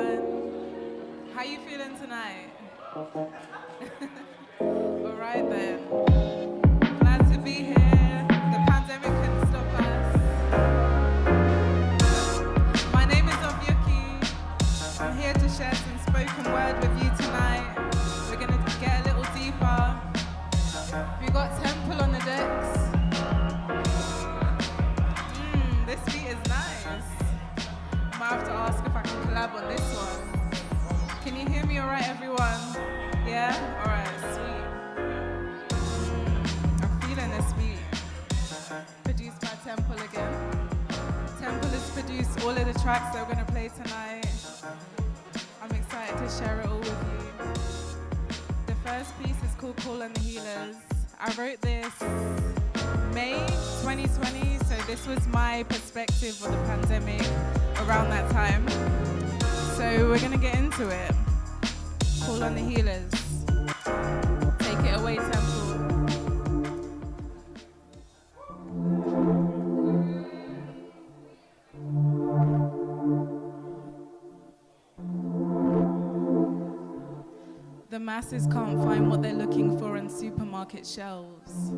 everyone. How you feeling tonight? All right then. Glad to be here. The pandemic couldn't stop us. My name is Ovyuki. I'm here to share some spoken word with you tonight. We're gonna get a little deeper. We got Temple on the decks. This beat is nice. Might have to ask if I can collab on this one. Can you hear me all right, everyone? Yeah? All right, sweet. I'm feeling this beat. Produced by Temple again. Temple has produced all of the tracks that we're going to play tonight. I'm excited to share it all with you. The first piece is called Call on the Healers. I wrote this May 2020, so this was my perspective of the pandemic around that time. So we're gonna get into it. Call on the Healers. Take it away, Temple. The masses can't find what they're looking for on supermarket shelves.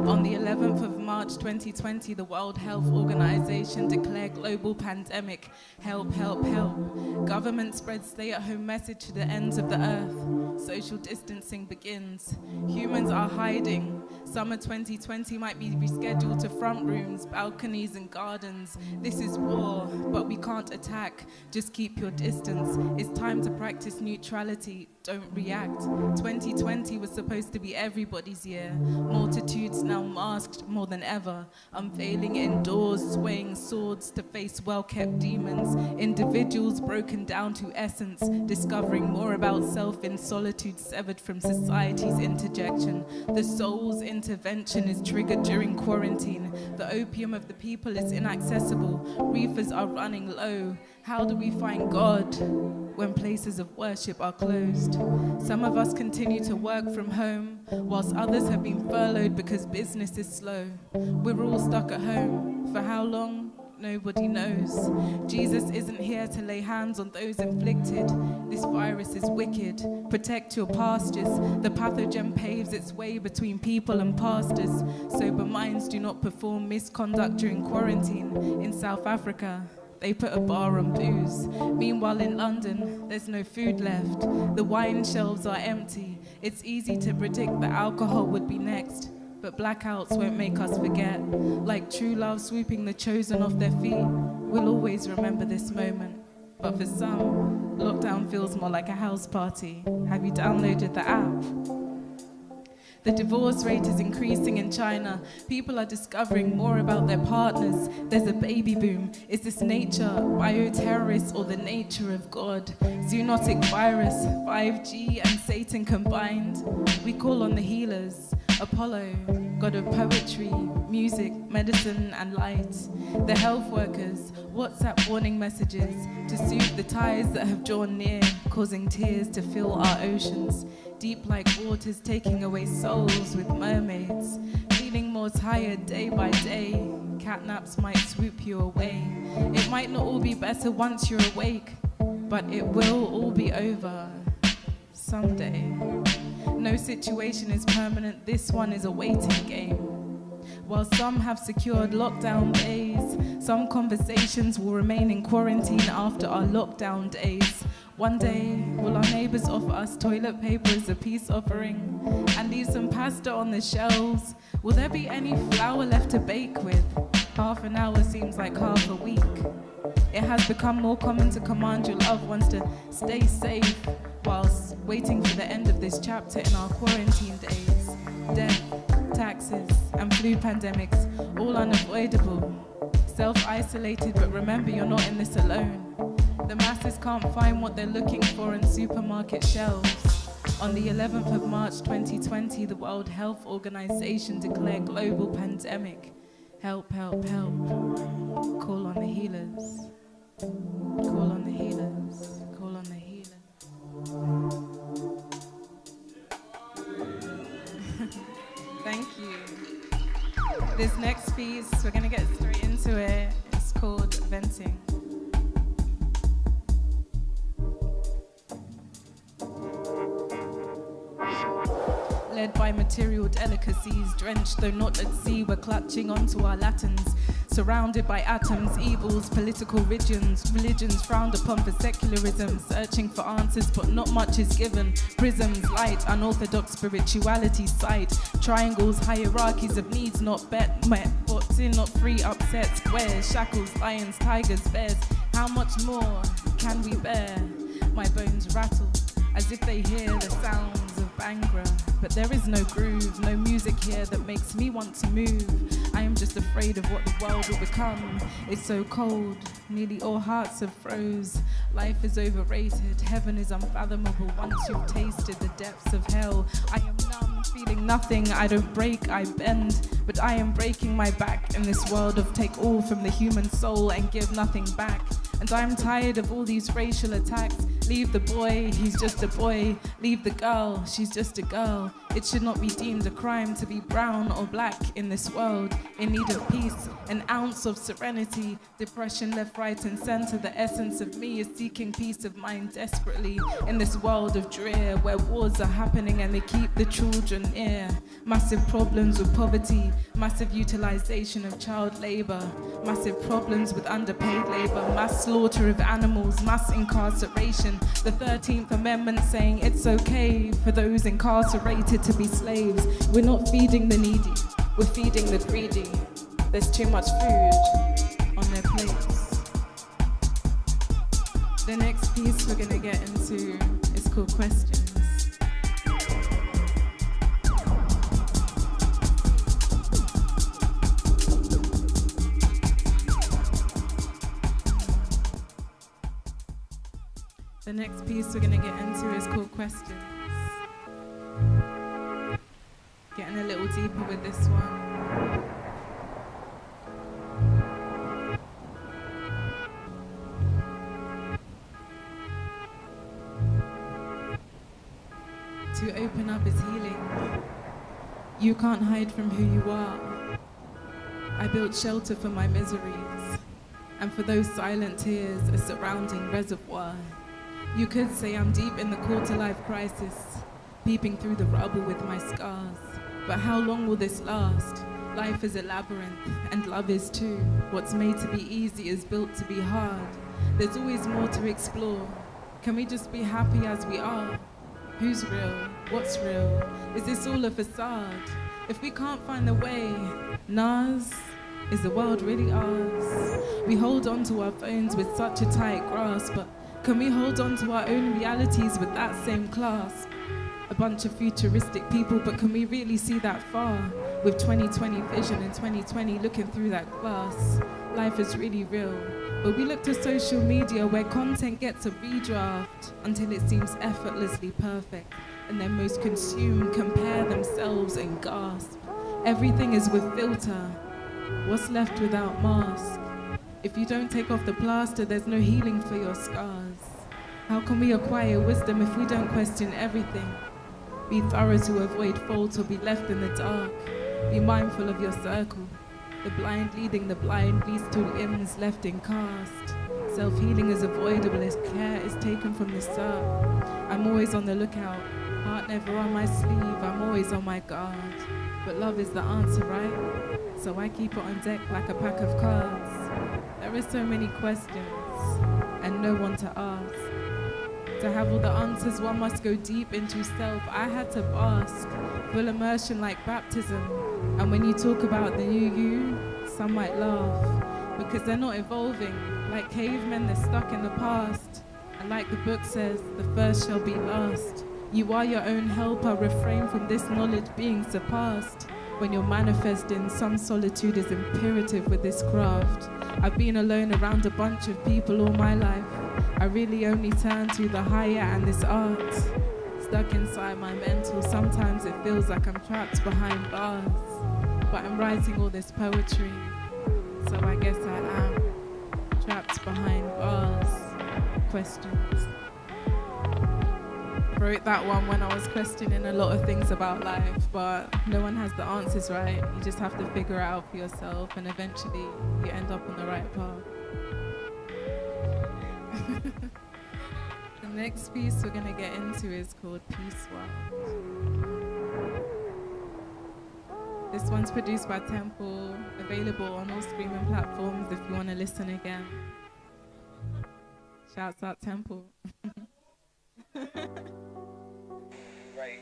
On the 11th of March 2020, the World Health Organization declared global pandemic. Help, help, help. Government spreads stay-at-home message to the ends of the earth. Social distancing begins. Humans are hiding. Summer 2020 might be rescheduled to front rooms, balconies, and gardens. This is war, but we can't attack. Just keep your distance. It's time to practice neutrality. Don't react. 2020 was supposed to be everybody's year. Multitudes now masked more than ever, unveiling indoors, swaying swords to face well-kept demons. Individuals broken down to essence, discovering more about self in solitude severed from society's interjection. The soul's intervention is triggered during quarantine. The opium of the people is inaccessible. Reefers are running low. How do we find God when places of worship are closed? Some of us continue to work from home, whilst others have been furloughed because business is slow. We're all stuck at home. For how long? Nobody knows. Jesus isn't here to lay hands on those inflicted. This virus is wicked. Protect your pastures. The pathogen paves its way between people and pastors. Sober minds do not perform misconduct during quarantine. In South Africa, they put a bar on booze. Meanwhile in London, there's no food left. The wine shelves are empty. It's easy to predict that alcohol would be next. But blackouts won't make us forget. Like true love sweeping the chosen off their feet, we'll always remember this moment. But for some, lockdown feels more like a house party. Have you downloaded the app? The divorce rate is increasing in China. People are discovering more about their partners. There's a baby boom. Is this nature, bioterrorists, or the nature of God? Zoonotic virus, 5G, and Satan combined. We call on the healers. Apollo, god of poetry, music, medicine, and light. The health workers, WhatsApp warning messages to soothe the ties that have drawn near, causing tears to fill our oceans. Deep like waters taking away souls with mermaids. Feeling more tired day by day. Catnaps might swoop you away. It might not all be better once you're awake, but it will all be over someday. No situation is permanent, this one is a waiting game. While some have secured lockdown days, some conversations will remain in quarantine after our lockdown days. One day, will our neighbors offer us toilet paper as a peace offering and leave some pasta on the shelves? Will there be any flour left to bake with? Half an hour seems like half a week. It has become more common to command your loved ones to stay safe whilst waiting for the end of this chapter in our quarantine days. Death, taxes, and flu pandemics, all unavoidable. Self-isolated, but remember you're not in this alone. The masses can't find what they're looking for in supermarket shelves. On the 11th of March 2020, the World Health Organization declared global pandemic. Help, help, help. Call on the healers. Call on the healers. Call on the healers. Thank you. This next piece, we're going to get straight into it. It's called Venting. led by material delicacies, drenched though not at sea, we're clutching onto our Latins, surrounded by atoms, evils, political religions frowned upon for secularism, searching for answers but not much is given, prisms, light, unorthodox spirituality, sight, triangles, hierarchies of needs not met, what's in, not free, upset, squares, shackles, lions, tigers, bears, how much more can we bear? My bones rattle as if they hear the sounds of Bangra, but there is no groove, no music here that makes me want to move. I am just afraid of what the world will become. It's so cold, nearly all hearts have froze. Life is overrated, heaven is unfathomable once you've tasted the depths of hell. I am numb, feeling nothing, I don't break, I bend, but I am breaking my back in this world of take all from the human soul and give nothing back. And I'm tired of all these racial attacks. Leave the boy, he's just a boy. Leave the girl, she's just a girl. It should not be deemed a crime to be brown or black in this world, in need of peace, an ounce of serenity. Depression left, right and center. The essence of me is seeking peace of mind desperately in this world of drear, where wars are happening and they keep the children near. Massive problems with poverty, massive utilization of child labor, massive problems with underpaid labor, mass slaughter of animals, mass incarceration. The 13th Amendment saying it's okay for those incarcerated to be slaves. We're not feeding the needy, we're feeding the greedy. There's too much food on their plates. The next piece we're gonna get into is called Questions. The next piece we're going to get into is called Questions. Getting a little deeper with this one. To open up is healing. You can't hide from who you are. I built shelter for my miseries, and for those silent tears, a surrounding reservoir. You could say I'm deep in the quarter-life crisis, peeping through the rubble with my scars. But how long will this last? Life is a labyrinth, and love is too. What's made to be easy is built to be hard. There's always more to explore. Can we just be happy as we are? Who's real? What's real? Is this all a facade? If we can't find the way, Nas, is the world really ours? We hold on to our phones with such a tight grasp, but can we hold on to our own realities with that same clasp? A bunch of futuristic people, but can we really see that far? With 2020 vision and 2020 looking through that glass. Life is really real, but we look to social media where content gets a redraft until it seems effortlessly perfect, and then most consume, compare themselves and gasp. Everything is with filter. What's left without mask? If you don't take off the plaster, there's no healing for your scars. How can we acquire wisdom if we don't question everything? Be thorough to avoid fault or be left in the dark. Be mindful of your circle. The blind leading the blind leads to limbs left in cast. Self-healing is avoidable as care is taken from the start. I'm always on the lookout, heart never on my sleeve, I'm always on my guard. But love is the answer, right? So I keep it on deck like a pack of cards. There are so many questions, and no one to ask. To have all the answers, one must go deep into self. I had to bask, full immersion like baptism. And when you talk about the new you, some might laugh, because they're not evolving. Like cavemen, they're stuck in the past. And like the book says, the first shall be last. You are your own helper, refrain from this knowledge being surpassed. When you're manifesting, some solitude is imperative with this craft. I've been alone around a bunch of people all my life. I really only turn to the higher and this art. Stuck inside my mental, sometimes it feels like I'm trapped behind bars. But I'm writing all this poetry, so I guess I am trapped behind bars. Questions. Wrote that one when I was questioning a lot of things about life, but no one has the answers, right? You just have to figure it out for yourself, and eventually you end up on the right path. The next piece we're going to get into is called Peace World. This one's produced by Temple, available on all streaming platforms if you want to listen again. Shouts out Temple. Write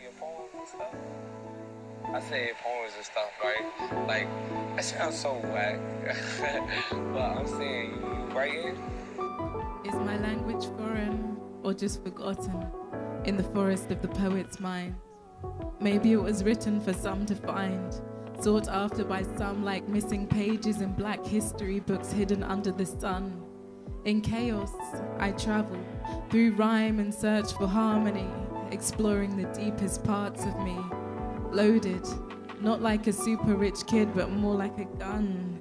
your poems and stuff. I say poems and stuff, right? Like, that sounds so whack. But I'm saying, you writing? Is my language foreign or just forgotten in the forest of the poet's mind? Maybe it was written for some to find, sought after by some like missing pages in black history books hidden under the sun. In chaos, I travel through rhyme and search for harmony, exploring the deepest parts of me. Loaded, not like a super rich kid, but more like a gun,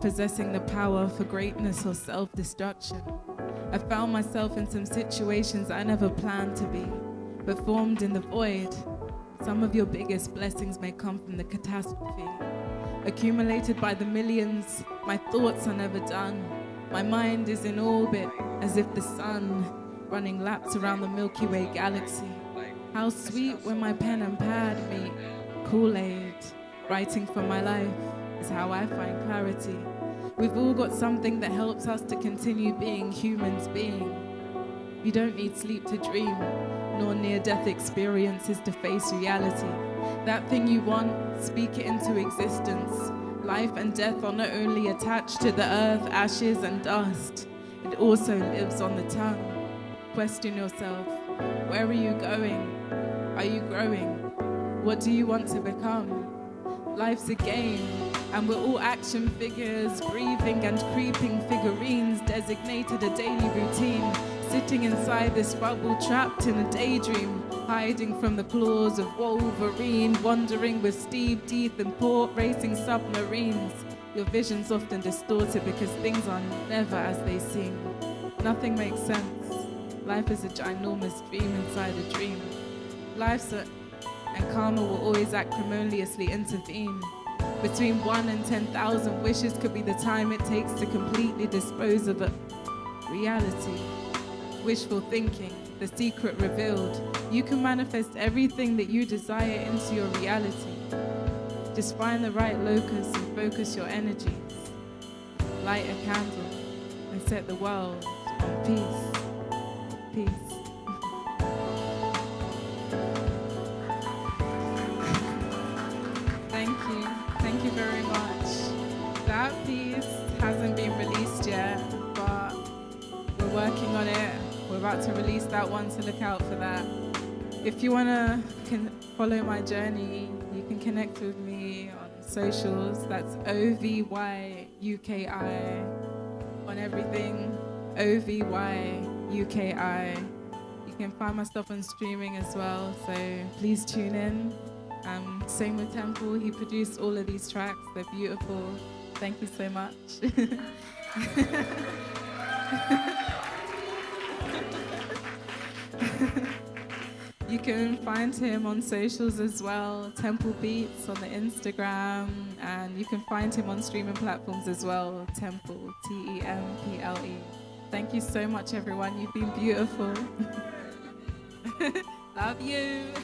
possessing the power for greatness or self-destruction. I found myself in some situations I never planned to be, but formed in the void. Some of your biggest blessings may come from the catastrophe. Accumulated by the millions, my thoughts are never done. My mind is in orbit, as if the sun, running laps around the Milky Way galaxy. How sweet when my pen and pad meet. Kool-Aid, writing for my life, is how I find clarity. We've all got something that helps us to continue being humans being. You don't need sleep to dream, nor near-death experiences to face reality. That thing you want, speak it into existence. Life and death are not only attached to the earth, ashes and dust, it also lives on the tongue. Question yourself, where are you going? Are you growing? What do you want to become? Life's a game, and we're all action figures, breathing and creeping figurines, designated a daily routine, sitting inside this bubble, trapped in a daydream, hiding from the claws of Wolverine, wandering with steep teeth and port racing submarines. Your vision's often distorted because things are never as they seem. Nothing makes sense. Life is a ginormous dream inside a dream. And karma will always acrimoniously intervene. Between 1 and 10,000 wishes could be the time it takes to completely dispose of a reality. Wishful thinking, the secret revealed. You can manifest everything that you desire into your reality. Just find the right locus and focus your energies. Light a candle and set the world on peace. Peace. Thank you very much. That piece hasn't been released yet, but we're working on it. We're about to release that one, so look out for that. If you want to follow my journey, you can connect with me on socials. That's OVYUKI on everything. OVYUKI. You can find my stuff on streaming as well, so please tune in. Same with Temple, he produced all of these tracks, they're beautiful. Thank you so much. You can find him on socials as well, Temple Beats on the Instagram, and you can find him on streaming platforms as well, Temple, Temple. Thank you so much, everyone. You've been beautiful. Love you.